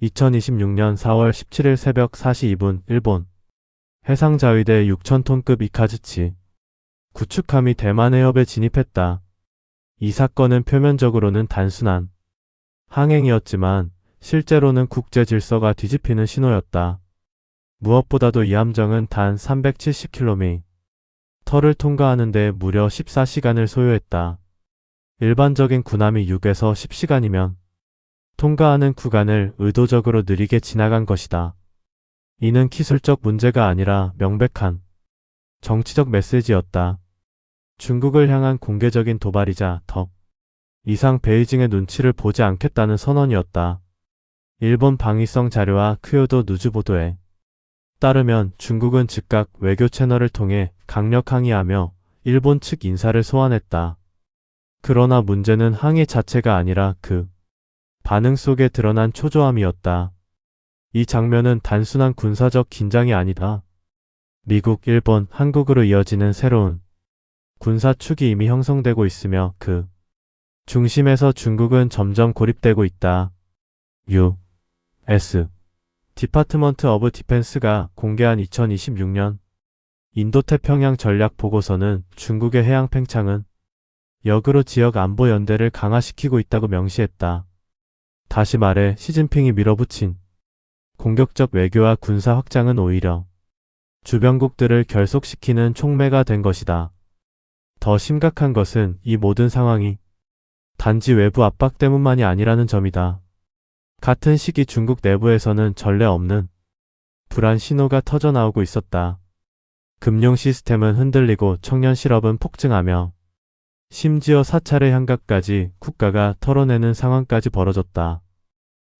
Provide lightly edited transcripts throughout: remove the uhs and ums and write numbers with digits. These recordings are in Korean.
2026년 4월 17일 새벽 4시 2분 일본 해상자위대 6,000톤급 이카즈치 구축함이 대만 해협에 진입했다. 이 사건은 표면적으로는 단순한 항행이었지만 실제로는 국제 질서가 뒤집히는 신호였다. 무엇보다도 이 함정은 단 370km를 통과하는 데 무려 14시간을 소요했다. 일반적인 군함이 6에서 10시간이면 통과하는 구간을 의도적으로 느리게 지나간 것이다. 이는 기술적 문제가 아니라 명백한 정치적 메시지였다. 중국을 향한 공개적인 도발이자 더 이상 베이징의 눈치를 보지 않겠다는 선언이었다. 일본 방위성 자료와 크요도 누즈 보도에 따르면 중국은 즉각 외교 채널을 통해 강력 항의하며 일본 측 인사를 소환했다. 그러나 문제는 항의 자체가 아니라 그 반응 속에 드러난 초조함이었다. 이 장면은 단순한 군사적 긴장이 아니다. 미국, 일본, 한국으로 이어지는 새로운 군사축이 이미 형성되고 있으며 그 중심에서 중국은 점점 고립되고 있다. U.S. 디파트먼트 오브 디펜스가 공개한 2026년 인도태평양 전략 보고서는 중국의 해양 팽창은 역으로 지역 안보 연대를 강화시키고 있다고 명시했다. 다시 말해 시진핑이 밀어붙인 공격적 외교와 군사 확장은 오히려 주변국들을 결속시키는 촉매가 된 것이다. 더 심각한 것은 이 모든 상황이 단지 외부 압박 때문만이 아니라는 점이다. 같은 시기 중국 내부에서는 전례 없는 불안 신호가 터져나오고 있었다. 금융 시스템은 흔들리고 청년 실업은 폭증하며 심지어 사찰의 향각까지 국가가 털어내는 상황까지 벌어졌다.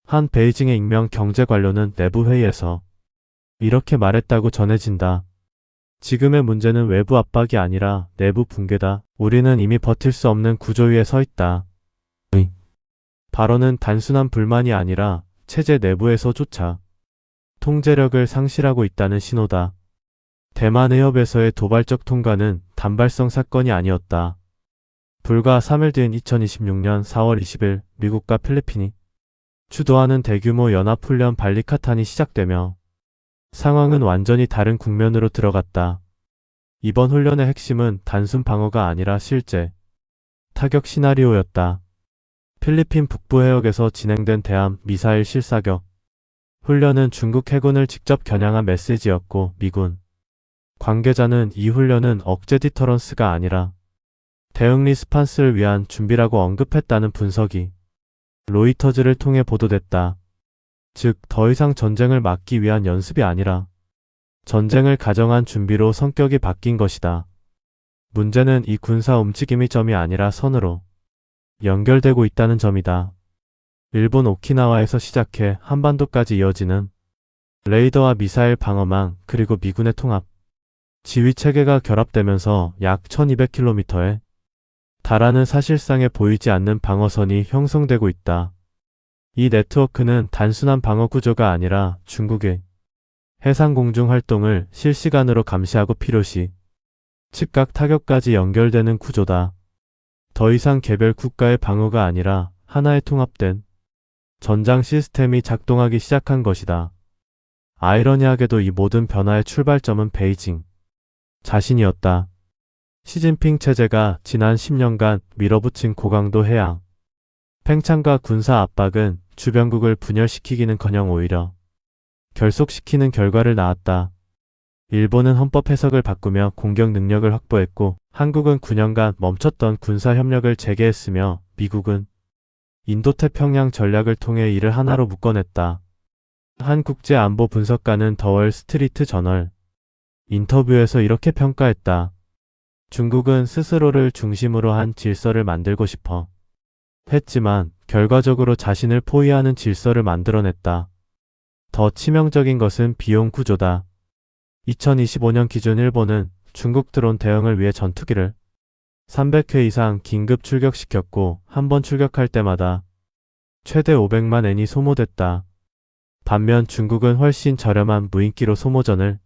한 베이징의 익명 경제 관료는 내부 회의에서 이렇게 말했다고 전해진다. 지금의 문제는 외부 압박이 아니라 내부 붕괴다. 우리는 이미 버틸 수 없는 구조 위에 서 있다. 의 발언은 단순한 불만이 아니라 체제 내부에서조차 통제력을 상실하고 있다는 신호다. 대만 해협에서의 도발적 통과는 단발성 사건이 아니었다. 불과 3일 뒤인 2026년 4월 20일 미국과 필리핀이 주도하는 대규모 연합훈련 발리카탄이 시작되며 상황은 완전히 다른 국면으로 들어갔다. 이번 훈련의 핵심은 단순 방어가 아니라 실제 타격 시나리오였다. 필리핀 북부 해역에서 진행된 대함 미사일 실사격 훈련은 중국 해군을 직접 겨냥한 메시지였고 미군 관계자는 이 훈련은 억제 디터런스가 아니라 대응 리스판스를 위한 준비라고 언급했다는 분석이 로이터즈를 통해 보도됐다. 즉, 더 이상 전쟁을 막기 위한 연습이 아니라 전쟁을 가정한 준비로 성격이 바뀐 것이다. 문제는 이 군사 움직임이 점이 아니라 선으로 연결되고 있다는 점이다. 일본 오키나와에서 시작해 한반도까지 이어지는 레이더와 미사일 방어망 그리고 미군의 통합 지휘체계가 결합되면서 약 1200km에 달하는 사실상에 보이지 않는 방어선이 형성되고 있다. 이 네트워크는 단순한 방어 구조가 아니라 중국의 해상 공중 활동을 실시간으로 감시하고 필요시 즉각 타격까지 연결되는 구조다. 더 이상 개별 국가의 방어가 아니라 하나의 통합된 전장 시스템이 작동하기 시작한 것이다. 아이러니하게도 이 모든 변화의 출발점은 베이징 자신이었다. 시진핑 체제가 지난 10년간 밀어붙인 고강도 해양 팽창과 군사 압박은 주변국을 분열시키기는커녕 오히려 결속시키는 결과를 낳았다. 일본은 헌법 해석을 바꾸며 공격 능력을 확보했고 한국은 9년간 멈췄던 군사 협력을 재개했으며 미국은 인도태평양 전략을 통해 이를 하나로 묶어냈다. 한 국제안보 분석가는 더월 스트리트 저널 인터뷰에서 이렇게 평가했다. 중국은 스스로를 중심으로 한 질서를 만들고 싶어 했지만 결과적으로 자신을 포위하는 질서를 만들어냈다. 더 치명적인 것은 비용 구조다. 2025년 기준 일본은 중국 드론 대응을 위해 전투기를 300회 이상 긴급 출격시켰고 한 번 출격할 때마다 최대 500만 엔이 소모됐다. 반면 중국은 훨씬 저렴한 무인기로 소모전을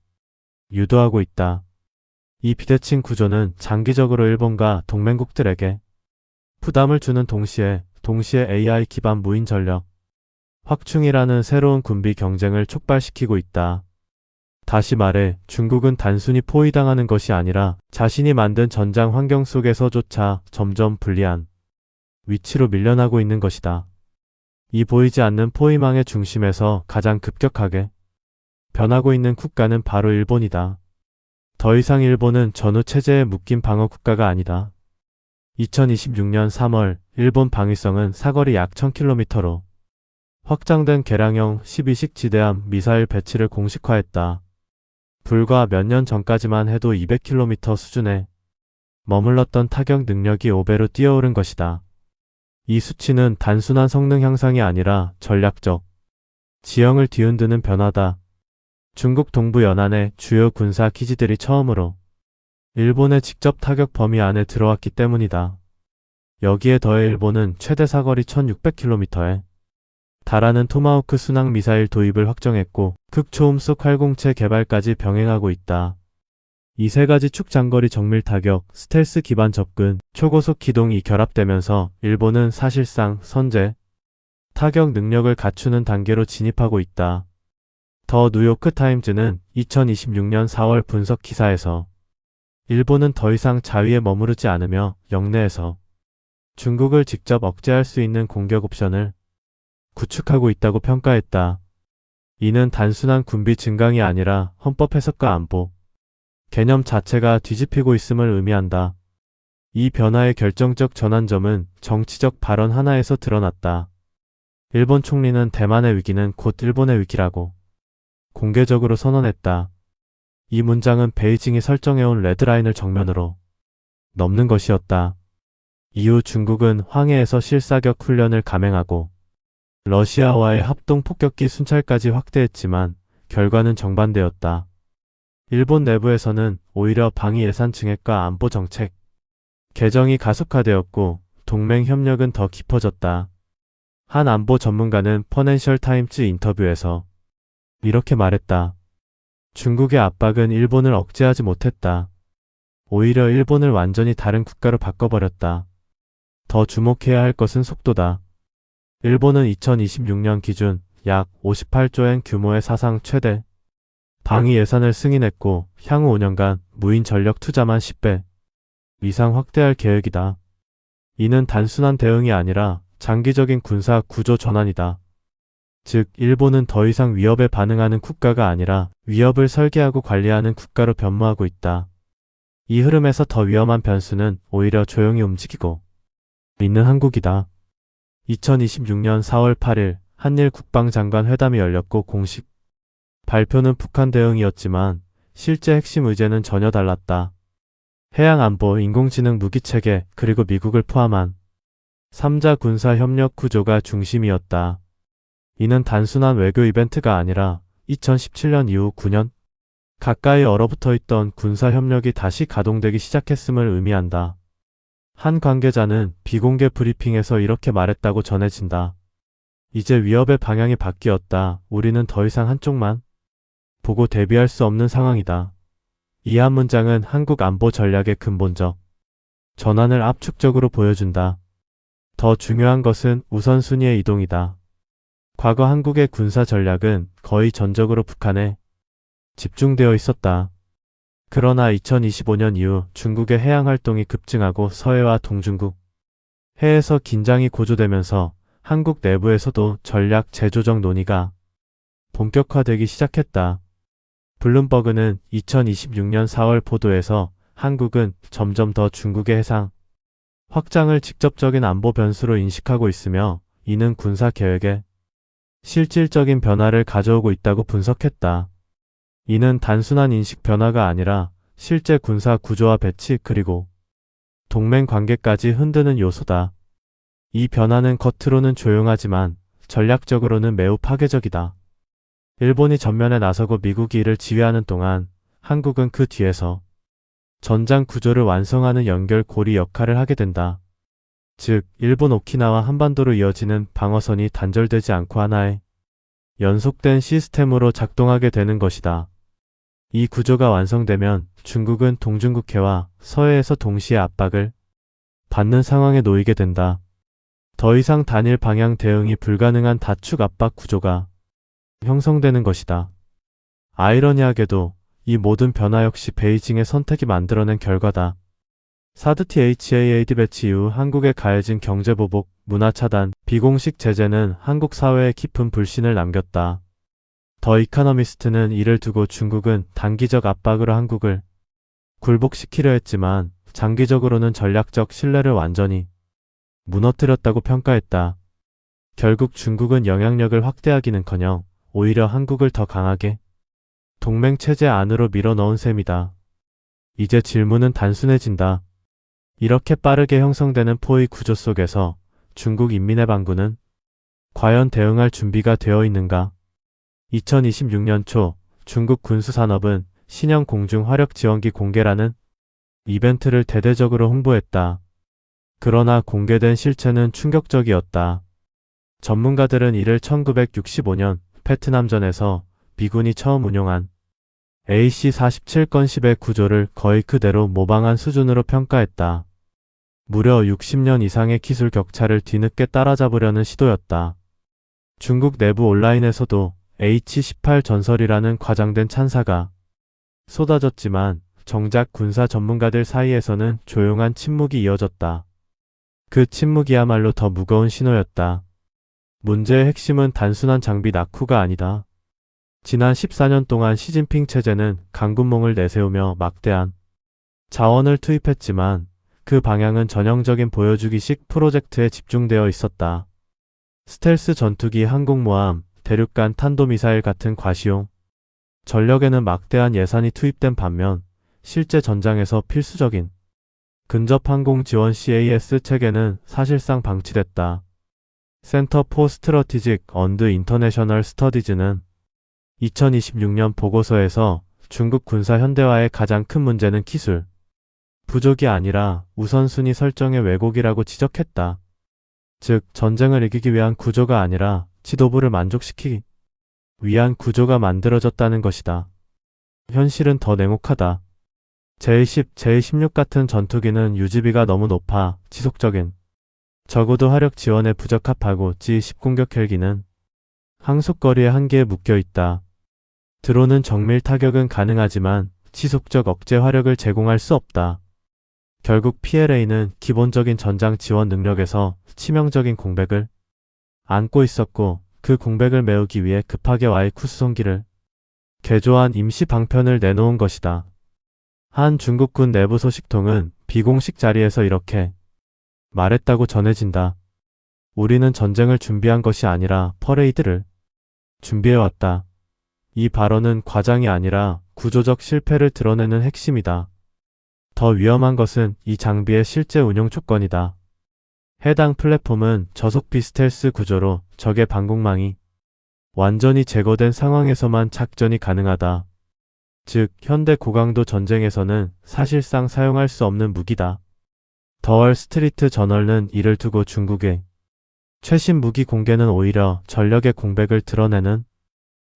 유도하고 있다. 이 비대칭 구조는 장기적으로 일본과 동맹국들에게 부담을 주는 동시에 AI 기반 무인 전력 확충이라는 새로운 군비 경쟁을 촉발시키고 있다. 다시 말해, 중국은 단순히 포위당하는 것이 아니라 자신이 만든 전장 환경 속에서조차 점점 불리한 위치로 밀려나고 있는 것이다. 이 보이지 않는 포위망의 중심에서 가장 급격하게 변하고 있는 국가는 바로 일본이다. 더 이상 일본은 전후 체제에 묶인 방어 국가가 아니다. 2026년 3월, 일본 방위성은 사거리 약 1000km로 확장된 개량형 12식 지대함 미사일 배치를 공식화했다. 불과 몇 년 전까지만 해도 200km 수준에 머물렀던 타격 능력이 5배로 뛰어오른 것이다. 이 수치는 단순한 성능 향상이 아니라 전략적 지형을 뒤흔드는 변화다. 중국 동부 연안의 주요 군사 기지들이 처음으로 일본의 직접 타격 범위 안에 들어왔기 때문이다. 여기에 더해 일본은 최대 사거리 1600km에 달하는 토마호크 순항 미사일 도입을 확정했고 극초음속 활공체 개발까지 병행하고 있다. 이 세 가지 축장거리 정밀 타격, 스텔스 기반 접근, 초고속 기동이 결합되면서 일본은 사실상 선제 타격 능력을 갖추는 단계로 진입하고 있다. 더 뉴요크 타임즈는 2026년 4월 분석 기사에서 일본은 더 이상 자위에 머무르지 않으며 영내에서 중국을 직접 억제할 수 있는 공격 옵션을 구축하고 있다고 평가했다. 이는 단순한 군비 증강이 아니라 헌법 해석과 안보 개념 자체가 뒤집히고 있음을 의미한다. 이 변화의 결정적 전환점은 정치적 발언 하나에서 드러났다. 일본 총리는 대만의 위기는 곧 일본의 위기라고 공개적으로 선언했다. 이 문장은 베이징이 설정해온 레드라인을 정면으로 넘는 것이었다. 이후 중국은 황해에서 실사격 훈련을 감행하고 러시아와의 합동 폭격기 순찰까지 확대했지만 결과는 정반대였다. 일본 내부에서는 오히려 방위 예산 증액과 안보 정책 개정이 가속화되었고 동맹 협력은 더 깊어졌다. 한 안보 전문가는 퍼넨셜 타임즈 인터뷰에서 이렇게 말했다. 중국의 압박은 일본을 억제하지 못했다. 오히려 일본을 완전히 다른 국가로 바꿔버렸다. 더 주목해야 할 것은 속도다. 일본은 2026년 기준 약 58조엔 규모의 사상 최대 방위 예산을 승인했고 향후 5년간 무인 전력 투자만 10배 이상 확대할 계획이다. 이는 단순한 대응이 아니라 장기적인 군사 구조 전환이다. 즉, 일본은 더 이상 위협에 반응하는 국가가 아니라 위협을 설계하고 관리하는 국가로 변모하고 있다. 이 흐름에서 더 위험한 변수는 오히려 조용히 움직이고 있는 한국이다. 2026년 4월 8일 한일 국방장관 회담이 열렸고 공식 발표는 북한 대응이었지만 실제 핵심 의제는 전혀 달랐다. 해양안보, 인공지능 무기체계, 그리고 미국을 포함한 3자 군사협력 구조가 중심이었다. 이는 단순한 외교 이벤트가 아니라 2017년 이후 9년 가까이 얼어붙어 있던 군사협력이 다시 가동되기 시작했음을 의미한다. 한 관계자는 비공개 브리핑에서 이렇게 말했다고 전해진다. 이제 위협의 방향이 바뀌었다. 우리는 더 이상 한쪽만 보고 대비할 수 없는 상황이다. 이 한 문장은 한국 안보 전략의 근본적 전환을 압축적으로 보여준다. 더 중요한 것은 우선순위의 이동이다. 과거 한국의 군사 전략은 거의 전적으로 북한에 집중되어 있었다. 그러나 2025년 이후 중국의 해양 활동이 급증하고 서해와 동중국 해에서 긴장이 고조되면서 한국 내부에서도 전략 재조정 논의가 본격화되기 시작했다. 블룸버그는 2026년 4월 보도에서 한국은 점점 더 중국의 해상 확장을 직접적인 안보 변수로 인식하고 있으며 이는 군사 계획에 실질적인 변화를 가져오고 있다고 분석했다. 이는 단순한 인식 변화가 아니라 실제 군사 구조와 배치 그리고 동맹 관계까지 흔드는 요소다. 이 변화는 겉으로는 조용하지만 전략적으로는 매우 파괴적이다. 일본이 전면에 나서고 미국이 이를 지휘하는 동안 한국은 그 뒤에서 전장 구조를 완성하는 연결고리 역할을 하게 된다. 즉, 일본 오키나와 한반도로 이어지는 방어선이 단절되지 않고 하나의 연속된 시스템으로 작동하게 되는 것이다. 이 구조가 완성되면 중국은 동중국해와 서해에서 동시에 압박을 받는 상황에 놓이게 된다. 더 이상 단일 방향 대응이 불가능한 다축 압박 구조가 형성되는 것이다. 아이러니하게도 이 모든 변화 역시 베이징의 선택이 만들어낸 결과다. 사드 THAAD 배치 이후 한국에 가해진 경제보복, 문화차단, 비공식 제재는 한국 사회에 깊은 불신을 남겼다. 더 이카노미스트는 이를 두고 중국은 단기적 압박으로 한국을 굴복시키려 했지만 장기적으로는 전략적 신뢰를 완전히 무너뜨렸다고 평가했다. 결국 중국은 영향력을 확대하기는커녕 오히려 한국을 더 강하게 동맹체제 안으로 밀어넣은 셈이다. 이제 질문은 단순해진다. 이렇게 빠르게 형성되는 포위 구조 속에서 중국 인민해방군은 과연 대응할 준비가 되어 있는가? 2026년 초 중국 군수산업은 신형 공중 화력 지원기 공개라는 이벤트를 대대적으로 홍보했다. 그러나 공개된 실체는 충격적이었다. 전문가들은 이를 1965년 베트남전에서 미군이 처음 운용한 AC-47건십의 구조를 거의 그대로 모방한 수준으로 평가했다. 무려 60년 이상의 기술 격차를 뒤늦게 따라잡으려는 시도였다. 중국 내부 온라인에서도 H-18 전설이라는 과장된 찬사가 쏟아졌지만 정작 군사 전문가들 사이에서는 조용한 침묵이 이어졌다. 그 침묵이야말로 더 무거운 신호였다. 문제의 핵심은 단순한 장비 낙후가 아니다. 지난 14년 동안 시진핑 체제는 강군몽을 내세우며 막대한 자원을 투입했지만 그 방향은 전형적인 보여주기식 프로젝트에 집중되어 있었다. 스텔스 전투기 항공모함, 대륙간 탄도미사일 같은 과시용 전력에는 막대한 예산이 투입된 반면 실제 전장에서 필수적인 근접 항공 지원 CAS 체계는 사실상 방치됐다. 센터 포 스트러티직 언드 인터내셔널 스터디즈는 2026년 보고서에서 중국 군사 현대화의 가장 큰 문제는 기술 부족이 아니라 우선순위 설정의 왜곡이라고 지적했다. 즉, 전쟁을 이기기 위한 구조가 아니라 지도부를 만족시키기 위한 구조가 만들어졌다는 것이다. 현실은 더 냉혹하다. 제10, 제16 같은 전투기는 유지비가 너무 높아 지속적인 적어도 화력 지원에 부적합하고 G10 공격 헬기는 항속거리의 한계에 묶여 있다. 드론은 정밀 타격은 가능하지만 지속적 억제 화력을 제공할 수 없다. 결국 PLA는 기본적인 전장 지원 능력에서 치명적인 공백을 안고 있었고 그 공백을 메우기 위해 급하게 Y-9 수송기를 개조한 임시 방편을 내놓은 것이다. 한 중국군 내부 소식통은 비공식 자리에서 이렇게 말했다고 전해진다. 우리는 전쟁을 준비한 것이 아니라 퍼레이드를 준비해왔다. 이 발언은 과장이 아니라 구조적 실패를 드러내는 핵심이다. 더 위험한 것은 이 장비의 실제 운용 조건이다. 해당 플랫폼은 저속비 스텔스 구조로 적의 방공망이 완전히 제거된 상황에서만 작전이 가능하다. 즉, 현대 고강도 전쟁에서는 사실상 사용할 수 없는 무기다. 더월 스트리트 저널은 이를 두고 중국의 최신 무기 공개는 오히려 전력의 공백을 드러내는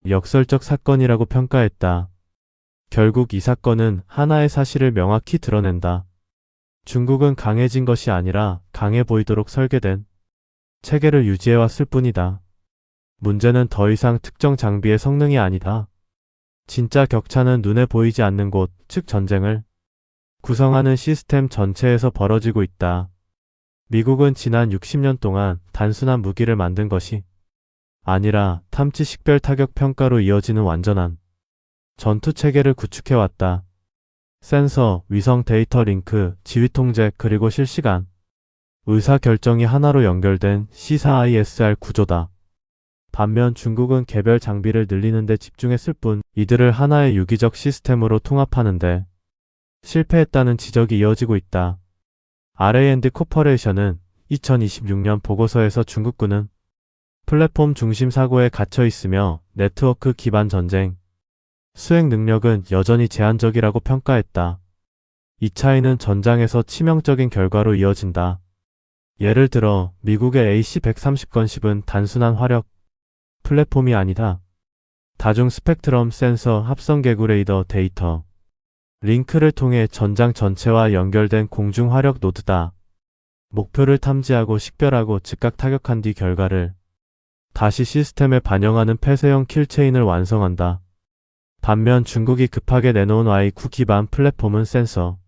역설적 사건이라고 평가했다. 결국 이 사건은 하나의 사실을 명확히 드러낸다. 중국은 강해진 것이 아니라 강해 보이도록 설계된 체계를 유지해왔을 뿐이다. 문제는 더 이상 특정 장비의 성능이 아니다. 진짜 격차는 눈에 보이지 않는 곳, 즉 전쟁을 구성하는 시스템 전체에서 벌어지고 있다. 미국은 지난 60년 동안 단순한 무기를 만든 것이 아니라 탐지 식별 타격 평가로 이어지는 완전한 전투 체계를 구축해왔다. 센서, 위성 데이터 링크, 지휘 통제 그리고 실시간 의사 결정이 하나로 연결된 C4ISR 구조다. 반면 중국은 개별 장비를 늘리는 데 집중했을 뿐 이들을 하나의 유기적 시스템으로 통합하는데 실패했다는 지적이 이어지고 있다. R&D 코퍼레이션은 2026년 보고서에서 중국군은 플랫폼 중심 사고에 갇혀 있으며 네트워크 기반 전쟁 수행 능력은 여전히 제한적이라고 평가했다. 이 차이는 전장에서 치명적인 결과로 이어진다. 예를 들어 미국의 AC-130건십은 단순한 화력 플랫폼이 아니다. 다중 스펙트럼 센서 합성 개구 레이더 데이터 링크를 통해 전장 전체와 연결된 공중 화력 노드다. 목표를 탐지하고 식별하고 즉각 타격한 뒤 결과를 다시 시스템에 반영하는 폐쇄형 킬체인을 완성한다. 반면 중국이 급하게 내놓은 Y9 기반 플랫폼은 센서,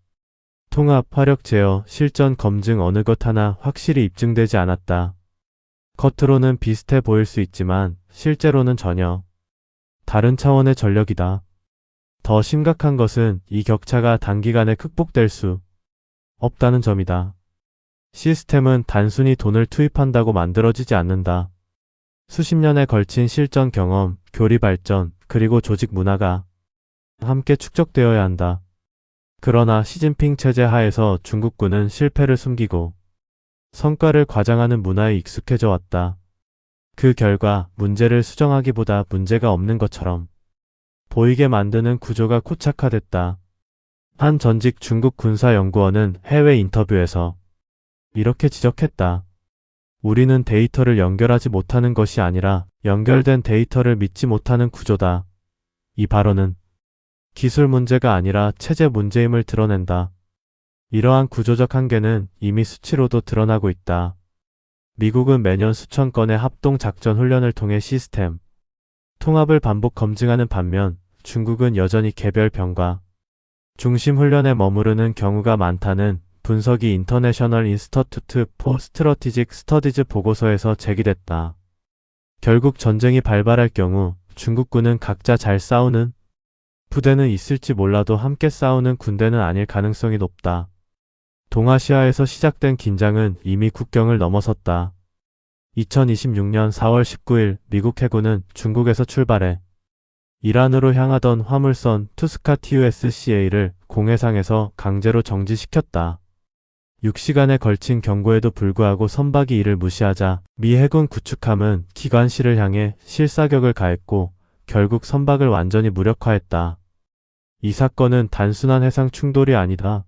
통합, 화력 제어, 실전 검증 어느 것 하나 확실히 입증되지 않았다. 겉으로는 비슷해 보일 수 있지만 실제로는 전혀 다른 차원의 전력이다. 더 심각한 것은 이 격차가 단기간에 극복될 수 없다는 점이다. 시스템은 단순히 돈을 투입한다고 만들어지지 않는다. 수십 년에 걸친 실전 경험, 교리 발전, 그리고 조직 문화가 함께 축적되어야 한다. 그러나 시진핑 체제 하에서 중국군은 실패를 숨기고 성과를 과장하는 문화에 익숙해져 왔다. 그 결과 문제를 수정하기보다 문제가 없는 것처럼 보이게 만드는 구조가 고착화됐다. 한 전직 중국 군사연구원은 해외 인터뷰에서 이렇게 지적했다. 우리는 데이터를 연결하지 못하는 것이 아니라 연결된 데이터를 믿지 못하는 구조다. 이 발언은 기술 문제가 아니라 체제 문제임을 드러낸다. 이러한 구조적 한계는 이미 수치로도 드러나고 있다. 미국은 매년 수천 건의 합동작전 훈련을 통해 시스템 통합을 반복 검증하는 반면 중국은 여전히 개별 병과 중심 훈련에 머무르는 경우가 많다는 분석이 인터내셔널 인스터튜트 포 스트러티직 스터디즈 보고서에서 제기됐다. 결국 전쟁이 발발할 경우 중국군은 각자 잘 싸우는 부대는 있을지 몰라도 함께 싸우는 군대는 아닐 가능성이 높다. 동아시아에서 시작된 긴장은 이미 국경을 넘어섰다. 2026년 4월 19일 미국 해군은 중국에서 출발해 이란으로 향하던 화물선 투스카 TUSCA를 공해상에서 강제로 정지시켰다. 6시간에 걸친 경고에도 불구하고 선박이 이를 무시하자 미 해군 구축함은 기관실을 향해 실사격을 가했고 결국 선박을 완전히 무력화했다. 이 사건은 단순한 해상 충돌이 아니다.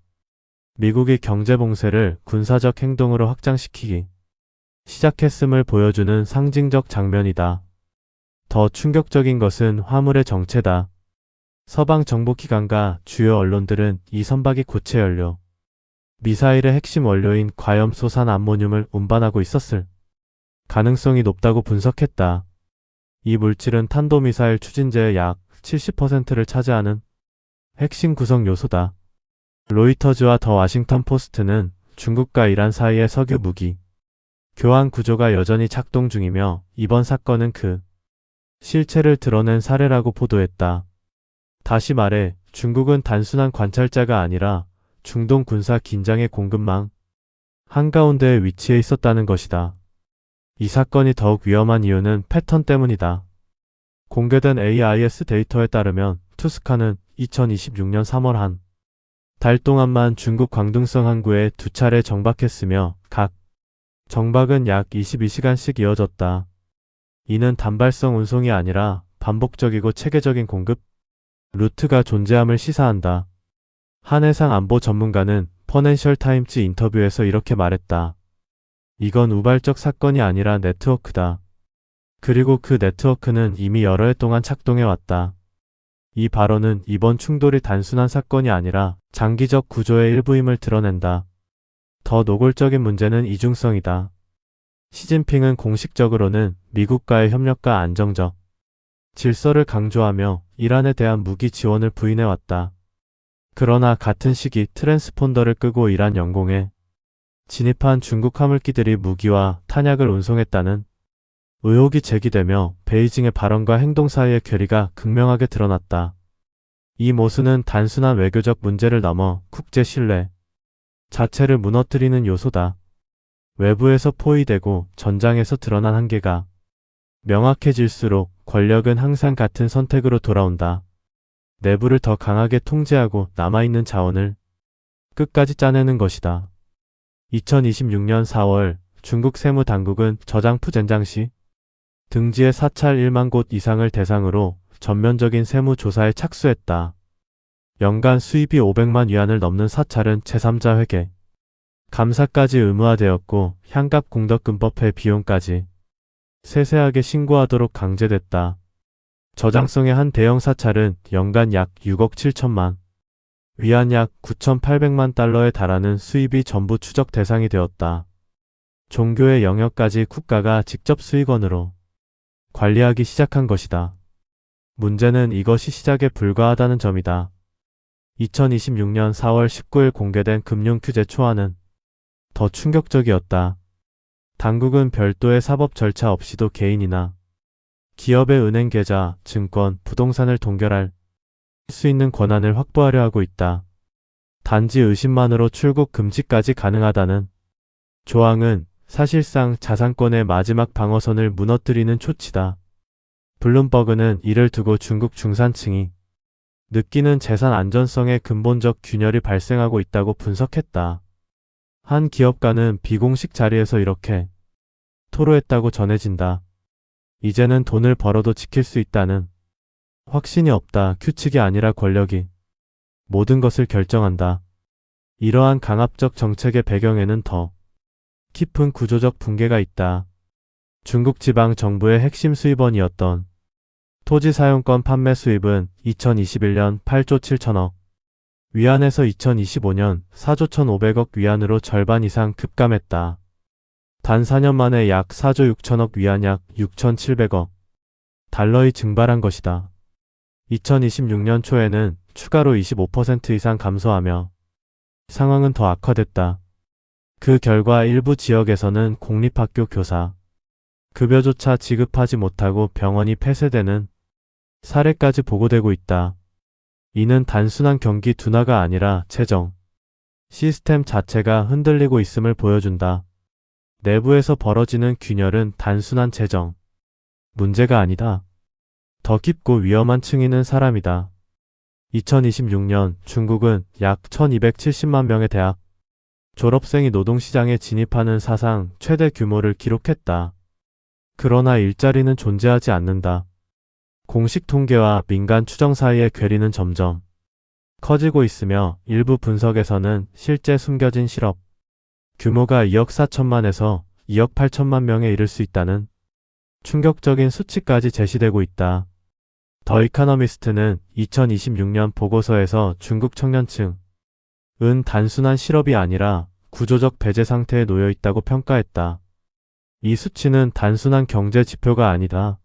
미국이 경제 봉쇄를 군사적 행동으로 확장시키기 시작했음을 보여주는 상징적 장면이다. 더 충격적인 것은 화물의 정체다. 서방 정보기관과 주요 언론들은 이 선박이 고체 연료, 미사일의 핵심 원료인 과염소산 암모늄을 운반하고 있었을 가능성이 높다고 분석했다. 이 물질은 탄도미사일 추진제의 약 70%를 차지하는 핵심 구성 요소다. 로이터즈와 더 와싱턴 포스트는 중국과 이란 사이의 석유 무기 교환 구조가 여전히 작동 중이며 이번 사건은 그 실체를 드러낸 사례라고 보도했다. 다시 말해 중국은 단순한 관찰자가 아니라 중동 군사 긴장의 공급망 한가운데에 위치해 있었다는 것이다. 이 사건이 더욱 위험한 이유는 패턴 때문이다. 공개된 AIS 데이터에 따르면 투스카는 2026년 3월 한 달 동안만 중국 광둥성 항구에 2차례 정박했으며 각 정박은 약 22시간씩 이어졌다. 이는 단발성 운송이 아니라 반복적이고 체계적인 공급 루트가 존재함을 시사한다. 한 해상 안보 전문가는 퍼넨셜 타임즈 인터뷰에서 이렇게 말했다. 이건 우발적 사건이 아니라 네트워크다. 그리고 그 네트워크는 이미 여러 해 동안 작동해왔다. 이 발언은 이번 충돌이 단순한 사건이 아니라 장기적 구조의 일부임을 드러낸다. 더 노골적인 문제는 이중성이다. 시진핑은 공식적으로는 미국과의 협력과 안정적 질서를 강조하며 이란에 대한 무기 지원을 부인해왔다. 그러나 같은 시기 트랜스폰더를 끄고 이란 영공에 진입한 중국 화물기들이 무기와 탄약을 운송했다는 의혹이 제기되며 베이징의 발언과 행동 사이의 괴리가 극명하게 드러났다. 이 모순은 단순한 외교적 문제를 넘어 국제 신뢰 자체를 무너뜨리는 요소다. 외부에서 포위되고 전장에서 드러난 한계가 명확해질수록 권력은 항상 같은 선택으로 돌아온다. 내부를 더 강하게 통제하고 남아있는 자원을 끝까지 짜내는 것이다. 2026년 4월 중국 세무당국은 저장프 젠장시 등지의 사찰 1만 곳 이상을 대상으로 전면적인 세무 조사에 착수했다. 연간 수입이 500만 위안을 넘는 사찰은 제3자 회계, 감사까지 의무화되었고 향갑 공덕금법회 비용까지 세세하게 신고하도록 강제됐다. 저장성의 한 대형 사찰은 연간 약 6억 7천만 위안 약 9,800만 달러에 달하는 수입이 전부 추적 대상이 되었다. 종교의 영역까지 국가가 직접 수익원으로 관리하기 시작한 것이다. 문제는 이것이 시작에 불과하다는 점이다. 2026년 4월 19일 공개된 금융규제 초안은 더 충격적이었다. 당국은 별도의 사법 절차 없이도 개인이나 기업의 은행 계좌, 증권, 부동산을 동결할 수 있는 권한을 확보하려 하고 있다. 단지 의심만으로 출국 금지까지 가능하다는 조항은 사실상 자산권의 마지막 방어선을 무너뜨리는 조치다. 블룸버그는 이를 두고 중국 중산층이 느끼는 재산 안전성에 근본적 균열이 발생하고 있다고 분석했다. 한 기업가는 비공식 자리에서 이렇게 토로했다고 전해진다. 이제는 돈을 벌어도 지킬 수 있다는 확신이 없다. 규칙이 아니라 권력이 모든 것을 결정한다. 이러한 강압적 정책의 배경에는 더 깊은 구조적 붕괴가 있다. 중국 지방 정부의 핵심 수입원이었던 토지 사용권 판매 수입은 2021년 8조 7천억 위안에서 2025년 4조 1,500억 위안으로 절반 이상 급감했다. 단 4년 만에 약 4조 6천억 위안 약 6,700억 달러의 증발한 것이다. 2026년 초에는 추가로 25% 이상 감소하며 상황은 더 악화됐다. 그 결과 일부 지역에서는 공립학교 교사 급여조차 지급하지 못하고 병원이 폐쇄되는 사례까지 보고되고 있다. 이는 단순한 경기 둔화가 아니라 재정 시스템 자체가 흔들리고 있음을 보여준다. 내부에서 벌어지는 균열은 단순한 재정 문제가 아니다. 더 깊고 위험한 층위는 사람이다. 2026년 중국은 약 1270만 명의 대학 졸업생이 노동시장에 진입하는 사상 최대 규모를 기록했다. 그러나 일자리는 존재하지 않는다. 공식 통계와 민간 추정 사이의 괴리는 점점 커지고 있으며 일부 분석에서는 실제 숨겨진 실업 규모가 2억 4천만에서 2억 8천만 명에 이를 수 있다는 충격적인 수치까지 제시되고 있다. 더 이카노미스트는 2026년 보고서에서 중국 청년층은 단순한 실업이 아니라 구조적 배제 상태에 놓여 있다고 평가했다. 이 수치는 단순한 경제 지표가 아니다.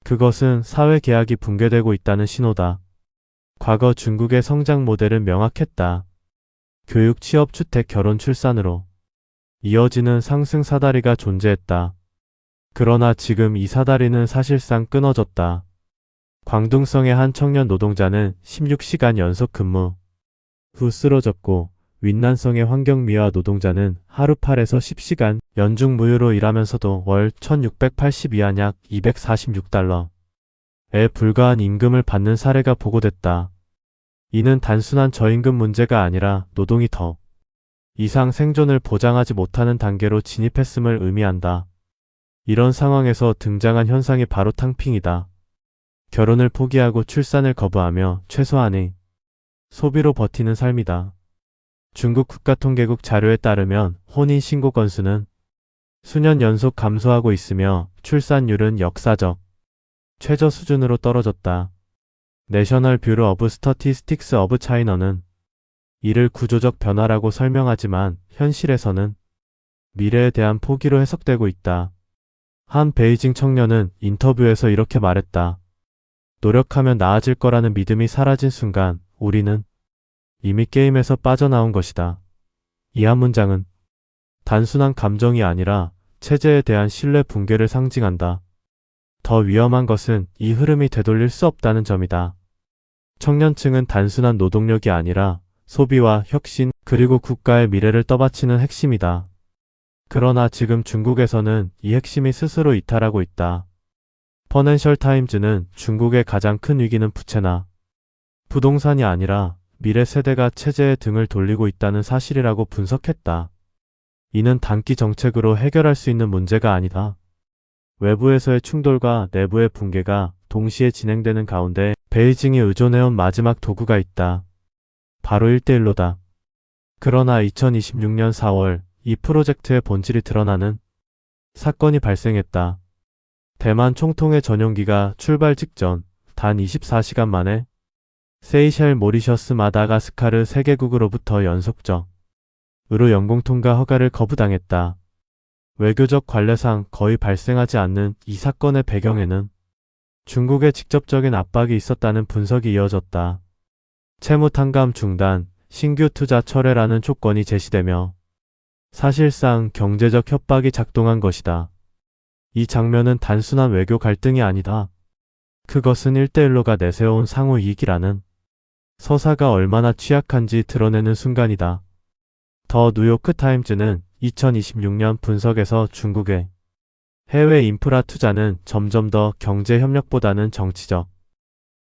그것은 사회 계약이 붕괴되고 있다는 신호다. 과거 중국의 성장 모델은 명확했다. 교육, 취업, 주택, 결혼, 출산으로 이어지는 상승 사다리가 존재했다. 그러나 지금 이 사다리는 사실상 끊어졌다. 광둥성의 한 청년 노동자는 16시간 연속 근무 후 쓰러졌고 윈난성의 환경미화 노동자는 하루 8에서 10시간 연중 무휴로 일하면서도 월 1680위안 약 246달러에 불과한 임금을 받는 사례가 보고됐다. 이는 단순한 저임금 문제가 아니라 노동이 더 이상 생존을 보장하지 못하는 단계로 진입했음을 의미한다. 이런 상황에서 등장한 현상이 바로 탕핑이다. 결혼을 포기하고 출산을 거부하며 최소한의 소비로 버티는 삶이다. 중국 국가통계국 자료에 따르면 혼인신고 건수는 수년 연속 감소하고 있으며 출산율은 역사적 최저 수준으로 떨어졌다. 내셔널 뷰로 오브 스터티스틱스 오브 차이너는 이를 구조적 변화라고 설명하지만 현실에서는 미래에 대한 포기로 해석되고 있다. 한 베이징 청년은 인터뷰에서 이렇게 말했다. 노력하면 나아질 거라는 믿음이 사라진 순간 우리는 이미 게임에서 빠져나온 것이다. 이 한 문장은 단순한 감정이 아니라 체제에 대한 신뢰 붕괴를 상징한다. 더 위험한 것은 이 흐름이 되돌릴 수 없다는 점이다. 청년층은 단순한 노동력이 아니라 소비와 혁신 그리고 국가의 미래를 떠받치는 핵심이다. 그러나 지금 중국에서는 이 핵심이 스스로 이탈하고 있다. 퍼넨셜 타임즈는 중국의 가장 큰 위기는 부채나 부동산이 아니라 미래 세대가 체제에 등을 돌리고 있다는 사실이라고 분석했다. 이는 단기 정책으로 해결할 수 있는 문제가 아니다. 외부에서의 충돌과 내부의 붕괴가 동시에 진행되는 가운데 베이징이 의존해온 마지막 도구가 있다. 바로 1대1로다. 그러나 2026년 4월 이 프로젝트의 본질이 드러나는 사건이 발생했다. 대만 총통의 전용기가 출발 직전 단 24시간 만에 세이셸, 모리셔스, 마다가스카르 3개국으로부터 연속적으로 영공 통과 허가를 거부당했다. 외교적 관례상 거의 발생하지 않는 이 사건의 배경에는 중국의 직접적인 압박이 있었다는 분석이 이어졌다. 채무 탕감 중단, 신규 투자 철회라는 조건이 제시되며 사실상 경제적 협박이 작동한 것이다. 이 장면은 단순한 외교 갈등이 아니다. 그것은 1대1로가 내세워온 상호 이익이라는 서사가 얼마나 취약한지 드러내는 순간이다. 더 뉴요크 타임즈는 2026년 분석에서 중국의 해외 인프라 투자는 점점 더 경제 협력보다는 정치적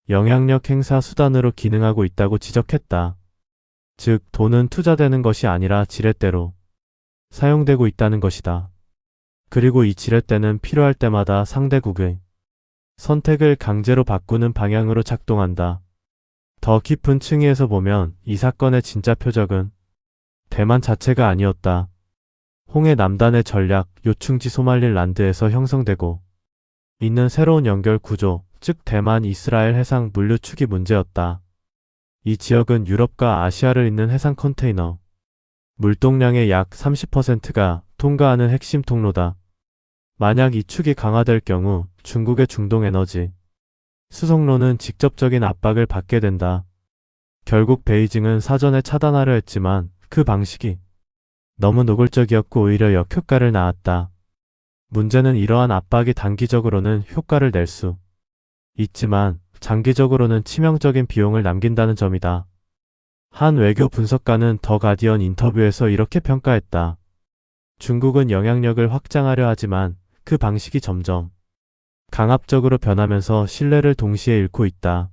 영향력 행사 수단으로 기능하고 있다고 지적했다. 즉, 돈은 투자되는 것이 아니라 지렛대로 사용되고 있다는 것이다. 그리고 이 지렛대는 필요할 때마다 상대국의 선택을 강제로 바꾸는 방향으로 작동한다. 더 깊은 층위에서 보면 이 사건의 진짜 표적은 대만 자체가 아니었다. 홍해 남단의 전략 요충지 소말릴란드에서 형성되고 있는 새로운 연결 구조, 즉 대만 이스라엘 해상 물류 축이 문제였다. 이 지역은 유럽과 아시아를 잇는 해상 컨테이너 물동량의 약 30%가 통과하는 핵심 통로다. 만약 이 축이 강화될 경우 중국의 중동 에너지 수송로는 직접적인 압박을 받게 된다. 결국 베이징은 사전에 차단하려 했지만 그 방식이 너무 노골적이었고 오히려 역효과를 낳았다. 문제는 이러한 압박이 단기적으로는 효과를 낼 수 있지만 장기적으로는 치명적인 비용을 남긴다는 점이다. 한 외교 분석가는 더 가디언 인터뷰에서 이렇게 평가했다. 중국은 영향력을 확장하려 하지만 그 방식이 점점 강압적으로 변하면서 신뢰를 동시에 잃고 있다.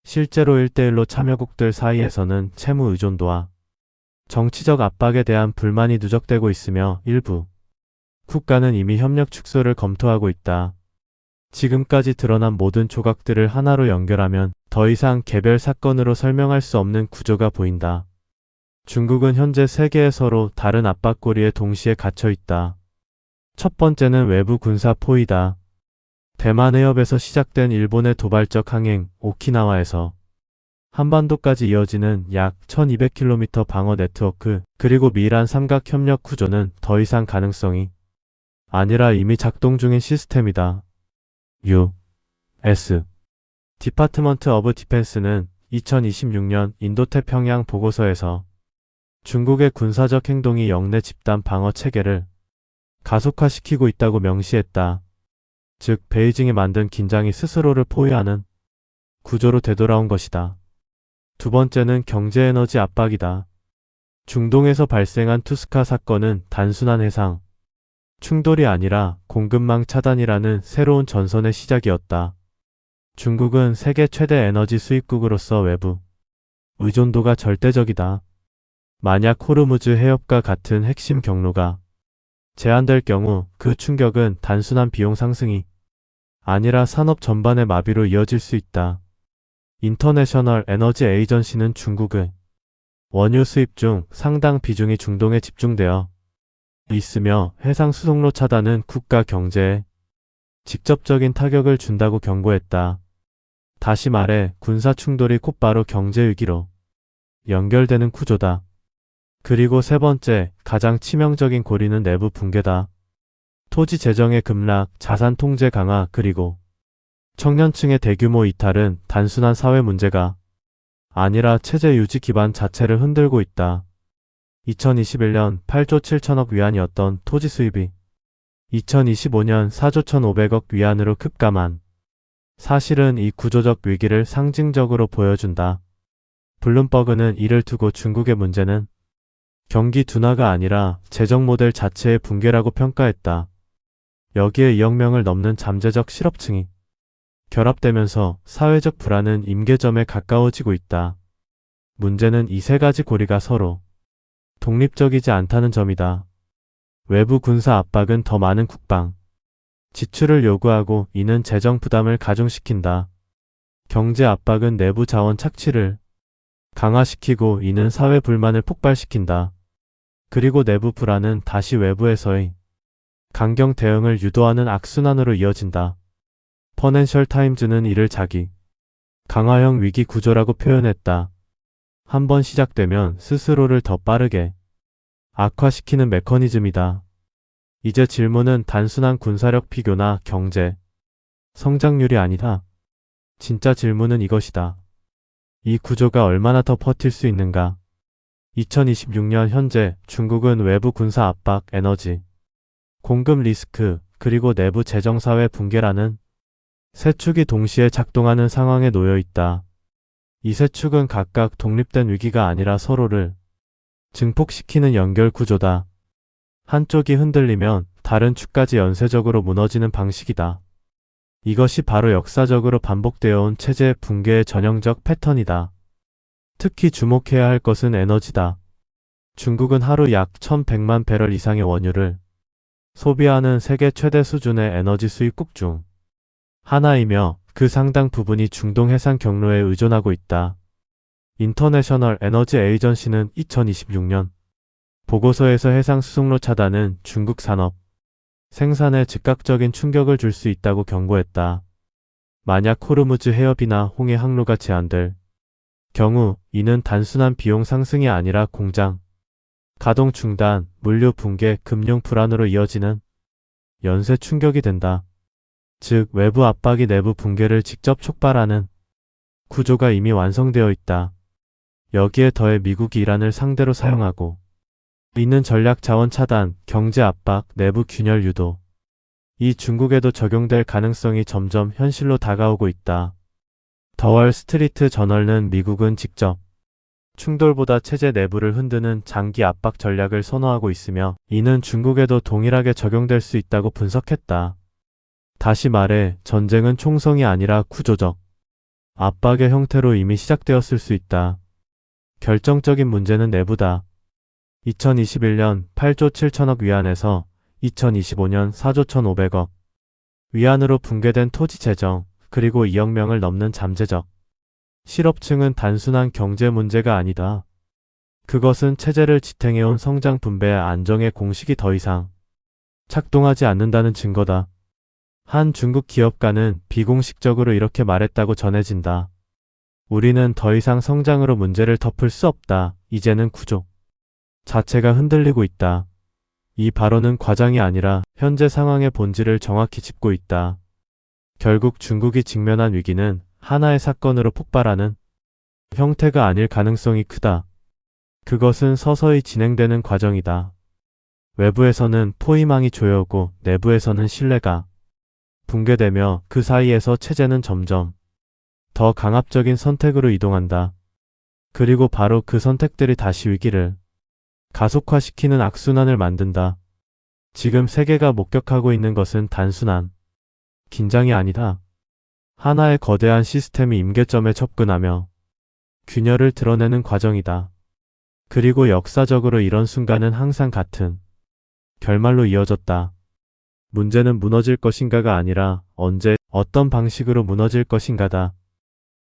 실제로 1대1로 참여국들 사이에서는 채무 의존도와 정치적 압박에 대한 불만이 누적되고 있으며 일부 국가는 이미 협력 축소를 검토하고 있다. 지금까지 드러난 모든 조각들을 하나로 연결하면 더 이상 개별 사건으로 설명할 수 없는 구조가 보인다. 중국은 현재 세계에 서로 다른 압박고리에 동시에 갇혀 있다. 첫 번째는 외부 군사 포위다. 대만 해협에서 시작된 일본의 도발적 항행, 오키나와에서 한반도까지 이어지는 약 1200km 방어 네트워크, 그리고 미란 삼각 협력 구조는 더 이상 가능성이 아니라 이미 작동 중인 시스템이다. U.S. 디파트먼트 오브 디펜스는 2026년 인도태평양 보고서에서 중국의 군사적 행동이 영내 집단 방어 체계를 가속화시키고 있다고 명시했다. 즉, 베이징이 만든 긴장이 스스로를 포위하는 구조로 되돌아온 것이다. 두 번째는 경제에너지 압박이다. 중동에서 발생한 투스카 사건은 단순한 해상 충돌이 아니라 공급망 차단이라는 새로운 전선의 시작이었다. 중국은 세계 최대 에너지 수입국으로서 외부 의존도가 절대적이다. 만약 호르무즈 해협과 같은 핵심 경로가 제한될 경우 그 충격은 단순한 비용 상승이 아니라 산업 전반의 마비로 이어질 수 있다. 인터내셔널 에너지 에이전시는 중국의 원유 수입 중 상당 비중이 중동에 집중되어 있으며 해상 수송로 차단은 국가 경제에 직접적인 타격을 준다고 경고했다. 다시 말해 군사 충돌이 곧바로 경제 위기로 연결되는 구조다. 그리고 세 번째, 가장 치명적인 고리는 내부 붕괴다. 토지 재정의 급락, 자산 통제 강화, 그리고 청년층의 대규모 이탈은 단순한 사회 문제가 아니라 체제 유지 기반 자체를 흔들고 있다. 2021년 8조 7천억 위안이었던 토지 수입이 2025년 4조 1,500억 위안으로 급감한 사실은 이 구조적 위기를 상징적으로 보여준다. 블룸버그는 이를 두고 중국의 문제는 경기 둔화가 아니라 재정 모델 자체의 붕괴라고 평가했다. 여기에 2억 명을 넘는 잠재적 실업층이 결합되면서 사회적 불안은 임계점에 가까워지고 있다. 문제는 이 세 가지 고리가 서로 독립적이지 않다는 점이다. 외부 군사 압박은 더 많은 국방 지출을 요구하고 이는 재정 부담을 가중시킨다. 경제 압박은 내부 자원 착취를 강화시키고 이는 사회 불만을 폭발시킨다. 그리고 내부 불안은 다시 외부에서의 강경 대응을 유도하는 악순환으로 이어진다. 퍼넨셜 타임즈는 이를 자기 강화형 위기 구조라고 표현했다. 한번 시작되면 스스로를 더 빠르게 악화시키는 메커니즘이다. 이제 질문은 단순한 군사력 비교나 경제, 성장률이 아니다. 진짜 질문은 이것이다. 이 구조가 얼마나 더 버틸 수 있는가? 2026년 현재 중국은 외부 군사 압박, 에너지, 공급 리스크, 그리고 내부 재정사회 붕괴라는 세 축이 동시에 작동하는 상황에 놓여 있다. 이 세 축은 각각 독립된 위기가 아니라 서로를 증폭시키는 연결 구조다. 한쪽이 흔들리면 다른 축까지 연쇄적으로 무너지는 방식이다. 이것이 바로 역사적으로 반복되어 온 체제 붕괴의 전형적 패턴이다. 특히 주목해야 할 것은 에너지다. 중국은 하루 약 1100만 배럴 이상의 원유를 소비하는 세계 최대 수준의 에너지 수입국 중 하나이며 그 상당 부분이 중동 해상 경로에 의존하고 있다. 인터내셔널 에너지 에이전시는 2026년 보고서에서 해상 수송로 차단은 중국 산업 생산에 즉각적인 충격을 줄 수 있다고 경고했다. 만약 호르무즈 해협이나 홍해 항로가 제한될 경우 이는 단순한 비용 상승이 아니라 공장 가동 중단, 물류 붕괴, 금융 불안으로 이어지는 연쇄 충격이 된다. 즉 외부 압박이 내부 붕괴를 직접 촉발하는 구조가 이미 완성되어 있다. 여기에 더해 미국이 이란을 상대로 사용하고 있는 전략 자원 차단, 경제 압박, 내부 균열 유도. 이 중국에도 적용될 가능성이 점점 현실로 다가오고 있다. 더월 스트리트 저널은 미국은 직접 충돌보다 체제 내부를 흔드는 장기 압박 전략을 선호하고 있으며 이는 중국에도 동일하게 적용될 수 있다고 분석했다. 다시 말해 전쟁은 총성이 아니라 구조적 압박의 형태로 이미 시작되었을 수 있다. 결정적인 문제는 내부다. 2021년 8조 7천억 위안에서 2025년 4조 1,500억 위안으로 붕괴된 토지 재정, 그리고 2억 명을 넘는 잠재적 실업층은 단순한 경제 문제가 아니다. 그것은 체제를 지탱해온 성장 분배의 안정의 공식이 더 이상 작동하지 않는다는 증거다. 한 중국 기업가는 비공식적으로 이렇게 말했다고 전해진다. 우리는 더 이상 성장으로 문제를 덮을 수 없다. 이제는 구조 자체가 흔들리고 있다. 이 발언은 과장이 아니라 현재 상황의 본질을 정확히 짚고 있다. 결국 중국이 직면한 위기는 하나의 사건으로 폭발하는 형태가 아닐 가능성이 크다. 그것은 서서히 진행되는 과정이다. 외부에서는 포위망이 조여오고 내부에서는 신뢰가 붕괴되며 그 사이에서 체제는 점점 더 강압적인 선택으로 이동한다. 그리고 바로 그 선택들이 다시 위기를 가속화시키는 악순환을 만든다. 지금 세계가 목격하고 있는 것은 단순한 긴장이 아니다. 하나의 거대한 시스템이 임계점에 접근하며 균열을 드러내는 과정이다. 그리고 역사적으로 이런 순간은 항상 같은 결말로 이어졌다. 문제는 무너질 것인가가 아니라 언제, 어떤 방식으로 무너질 것인가다.